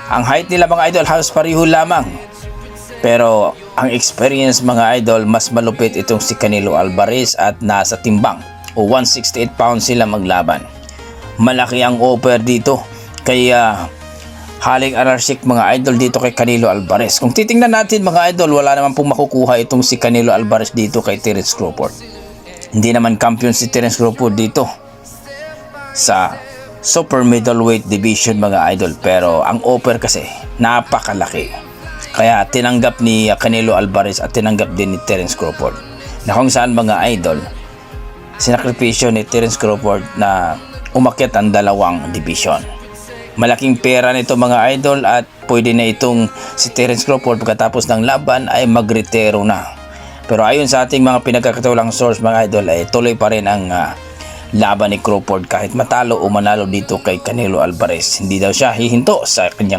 Ang height nila mga idol halos pareho lamang. Pero ang experience mga idol, mas malupit itong si Canelo Alvarez at nasa timbang o 168 pounds sila maglaban. Malaki ang offer dito. Kaya haling ararsik mga idol dito kay Canelo Alvarez. Kung titingnan natin mga idol, wala naman pong makukuha itong si Canelo Alvarez dito kay Terence Crawford. Hindi naman champion si Terence Crawford dito sa super middleweight division mga idol, pero ang offer kasi napakalaki, kaya tinanggap ni Canelo Alvarez at tinanggap din ni Terence Crawford, na kung saan mga idol sinakripisyo ni Terence Crawford na umakyat ang dalawang division. Malaking pera nito mga idol at pwede na itong si Terence Crawford pagkatapos ng laban ay magretiro na. Pero ayon sa ating mga pinagkakatawalang source mga idol ay tuloy pa rin ang laban ni Crawford kahit matalo o manalo dito kay Canelo Alvarez. Hindi daw siya hihinto sa kanyang